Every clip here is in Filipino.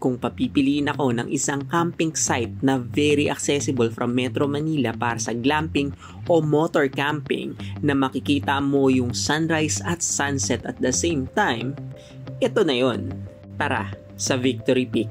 Kung papipiliin ako ng isang camping site na very accessible from Metro Manila para sa glamping o motor camping na makikita mo yung sunrise at sunset at the same time, ito na yon. Tara sa Victory Peak.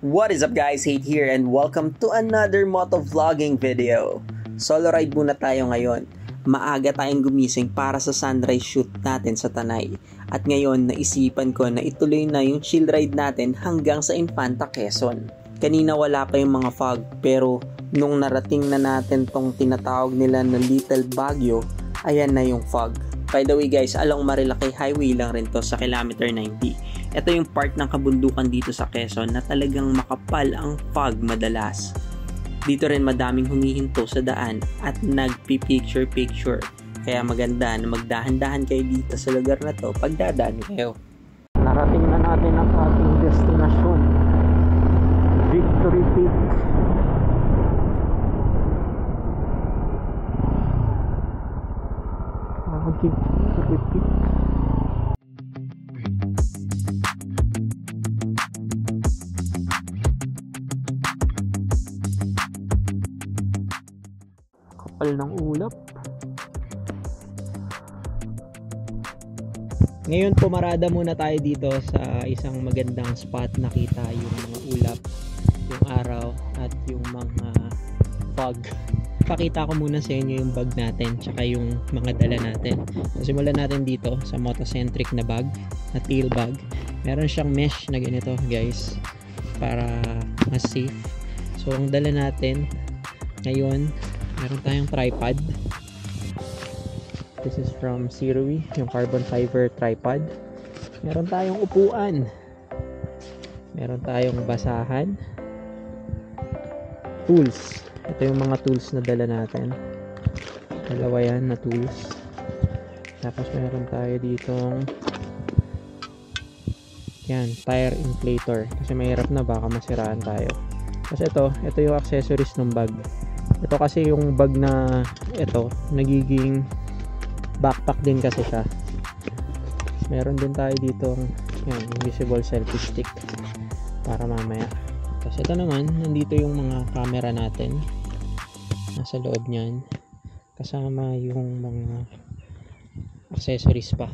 What is up guys, Hate here and welcome to another motovlogging video. Solo ride muna tayo ngayon. Maaga tayong gumising para sa sunrise shoot natin sa Tanay. At ngayon naisipan ko na ituloy na yung chill ride natin hanggang sa Infanta, Quezon. Kanina wala pa yung mga fog pero nung narating na natin tong tinatawag nila na Little Baguio, ayan na yung fog. By the way guys, along Marilaki Highway lang rin to sa kilometer 90. Ito yung part ng kabundukan dito sa Quezon na talagang makapal ang fog madalas. Dito rin madaming humihinto sa daan at nagpi-picture-picture. Kaya maganda na magdahan-dahan kayo dito sa lugar na to pag dadaan kayo. Narating na natin ang ating destinasyon. Victory Peak. Victory Peak. Kapal ng ulap. Ngayon pumarada muna tayo dito sa isang magandang spot. Nakita yung mga ulap, yung araw at yung mga fog. Pakita ko muna sa inyo yung bag natin tsaka yung mga dala natin. Simulan natin dito sa Motocentric na bag, na teal bag. Meron siyang mesh na ganito guys para mas safe. So ang dala natin ngayon, meron tayong tripod. This is from Sirui, yung carbon fiber tripod. Meron tayong upuan. Meron tayong basahan. Tools. Ito yung mga tools na dala natin. Dalawa yan na tools. Tapos meron tayo ditong yan, tire inflator. Kasi mahirap na baka masiraan tayo. Kasi ito yung accessories ng bag. Ito kasi yung bag na ito, nagiging backpack din kasi siya. Meron din tayo ditong yan, invisible selfie stick para mamaya. Tapos ito naman, nandito yung mga camera natin. Nasa loob niyan. Kasama yung mga accessories pa.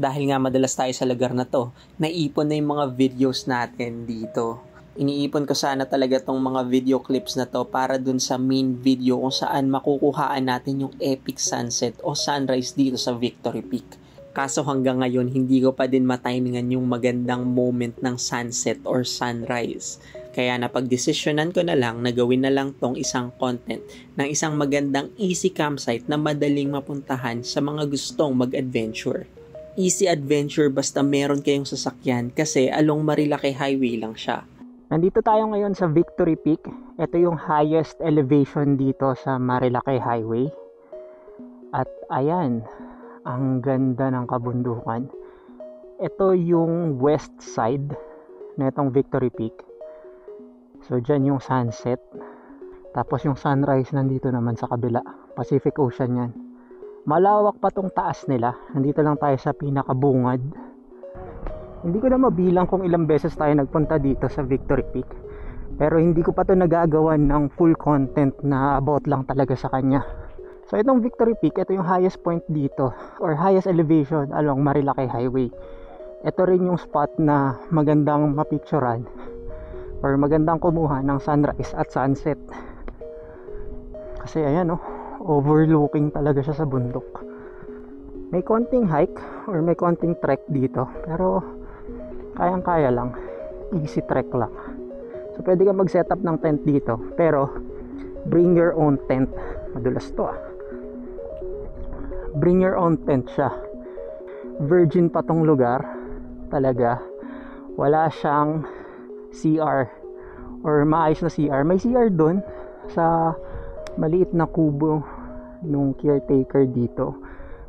Dahil nga madalas tayo sa lugar na to, naipon na yung mga videos natin dito. Iniipon ko sana talaga tong mga video clips na to para dun sa main video kung saan makukuhaan natin yung epic sunset o sunrise dito sa Victory Peak. Kaso hanggang ngayon, hindi ko pa din matimingan yung magandang moment ng sunset or sunrise. Kaya napagdesisyonan ko na lang na gawin na lang tong isang content ng isang magandang easy campsite na madaling mapuntahan sa mga gustong mag-adventure. Easy adventure basta meron kayong sasakyan kasi along Marilaki Highway lang siya. Nandito tayo ngayon sa Victory Peak. Ito yung highest elevation dito sa Marilaki Highway. At ayan, ang ganda ng kabundukan. Ito yung west side na itong Victory Peak. So dyan yung sunset. Tapos yung sunrise nandito naman sa kabila. Pacific Ocean yan. Malawak pa tong taas nila. Nandito lang tayo sa pinakabungad. Hindi ko na mabilang kung ilang beses tayo nagpunta dito sa Victory Peak. Pero hindi ko pa to nagagawan ng full content na about lang talaga sa kanya. So itong Victory Peak, ito yung highest point dito or highest elevation along Marilaki Highway. Ito rin yung spot na magandang mapicturan or magandang kumuha ng sunrise at sunset. Kasi ayan overlooking talaga siya sa bundok. May konting hike or may konting trek dito, pero kayang-kaya lang, easy trek lang. So pwede ka mag-set up ng tent dito, pero bring your own tent. Madulas to bring your own tent siya. Virgin pa tong lugar talaga, wala siyang CR or maayos na CR. May CR dun sa maliit na kubo nung caretaker dito,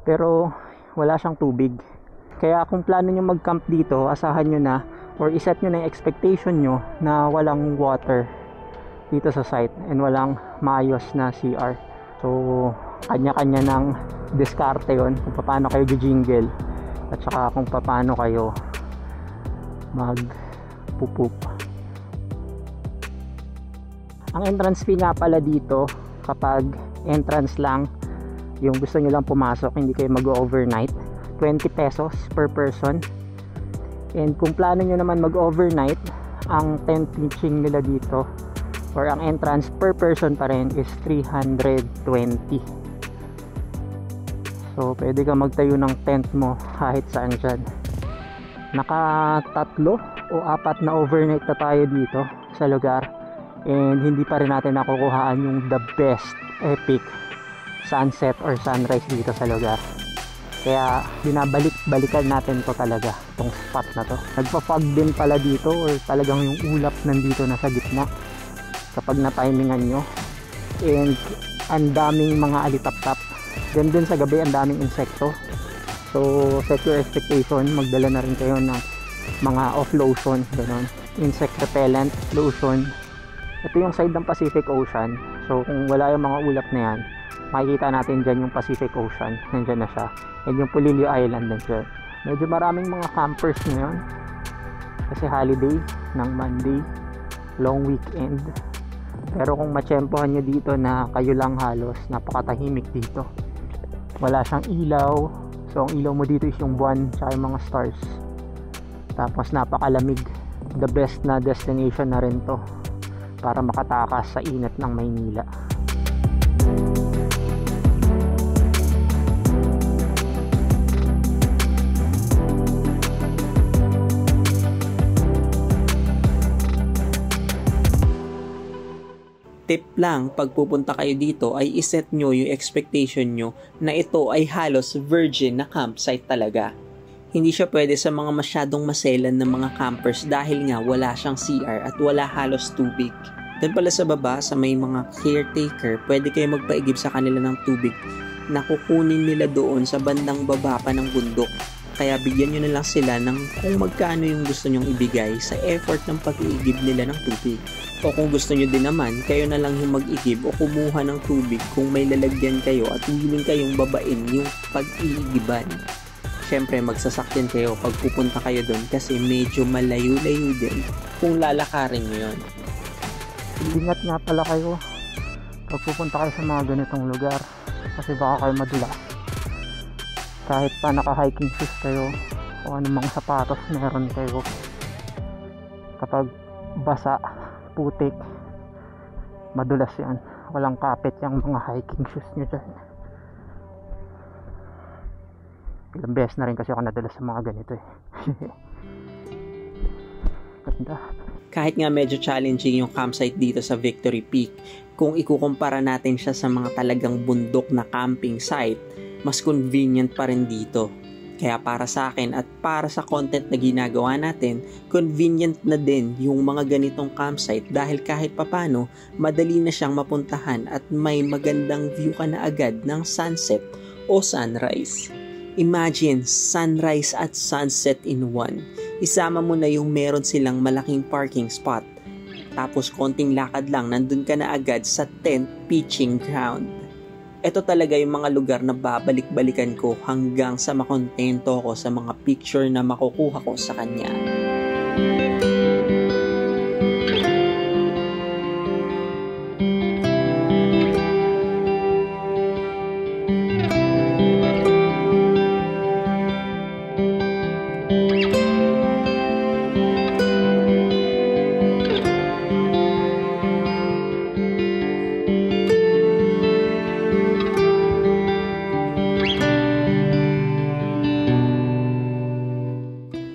pero wala siyang tubig. Kaya kung plano nyo mag-camp dito, asahan nyo na or iset nyo na yung expectation nyo na walang water dito sa site and walang maayos na CR. So kanya-kanya ng diskarte yon kung paano kayo jingle at saka kung paano kayo mag-pupup. Ang entrance fee nga pala dito, kapag entrance lang, yung gusto nyo lang pumasok, hindi kayo mag-overnight, 20 pesos per person. And kung plano nyo naman mag-overnight, ang tent pitching nila dito or ang entrance per person pa rin is 320. So pwede ka magtayo ng tent mo kahit saan dyan. Naka-3 o 4 na overnight na tayo dito sa lugar, and hindi pa rin natin nakukuhaan yung the best epic sunset or sunrise dito sa lugar. Kaya binabalik-balikan natin to talaga, tong spot na to. Nagpa-fog din pala dito or talagang yung ulap nandito na sa gitna kapag na-timingan nyo. And ang daming mga alitap-tap. Then din sa gabi ang daming insekto. So set your expectation, magdala na rin kayo ng mga off lotion, ganun, insect repellent lotion. Ito yung side ng Pacific Ocean. So kung wala yung mga ulap na yan, makikita natin dyan yung Pacific Ocean, nandyan na siya. And yung Polillo Island nandyan. Medyo maraming mga campers ngayon kasi holiday ng Monday, long weekend. Pero kung matsyempohan nyo dito na kayo lang halos, napakatahimik dito. Wala siyang ilaw. So ang ilaw mo dito is yung buwan tsaka yung mga stars. Tapos napakalamig. The best na destination na rin to para makatakas sa init ng Maynila. Tip lang, pag pupunta kayo dito ay iset nyo yung expectation nyo na ito ay halos virgin na campsite talaga. Hindi siya pwede sa mga masyadong maselan ng mga campers dahil nga wala siyang CR at wala halos tubig. Doon pala sa baba, sa may mga caretaker, pwede kayo magpaigib sa kanila ng tubig na kukunin nila doon sa bandang baba pa ng bundok. Kaya bigyan nyo na lang sila ng kung magkano yung gusto nyong ibigay sa effort ng pag-iigib nila ng tubig. O kung gusto nyo din naman, kayo na lang yung mag-igib o kumuha ng tubig kung may lalagyan kayo at willing kayong babain yung pag-iigiban. Siyempre magsasakyan kayo pag pupunta kayo doon kasi medyo malayo-layo din kung lalakarin nyo yun. Ingat nga pala kayo pag pupunta kayo sa mga ganitong lugar kasi baka kayo madulas. Kahit pa naka-hiking shoes kayo o anumang sapatos meron kayo, kapag basa, putik, madulas yan. Walang kapit yung mga hiking shoes nyo dyan. Ilang beses na rin kasi ako nadulas sa mga ganito eh. Ganda. Kahit nga medyo challenging yung campsite dito sa Victory Peak, kung ikukumpara natin siya sa mga talagang bundok na camping site, mas convenient pa rin dito. Kaya para sa akin at para sa content na ginagawa natin, convenient na din yung mga ganitong campsite dahil kahit papano, madali na siyang mapuntahan at may magandang view ka na agad ng sunset o sunrise. Imagine, sunrise at sunset in one. Isama mo na yung meron silang malaking parking spot. Tapos konting lakad lang, nandun ka na agad sa tent pitching ground. Ito talaga yung mga lugar na babalik-balikan ko hanggang sa makontento ko sa mga picture na makukuha ko sa kanya.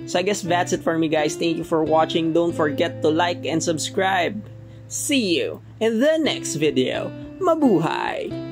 So I guess that's it for me, guys. Thank you for watching. Don't forget to like and subscribe. See you in the next video. Mabuhay!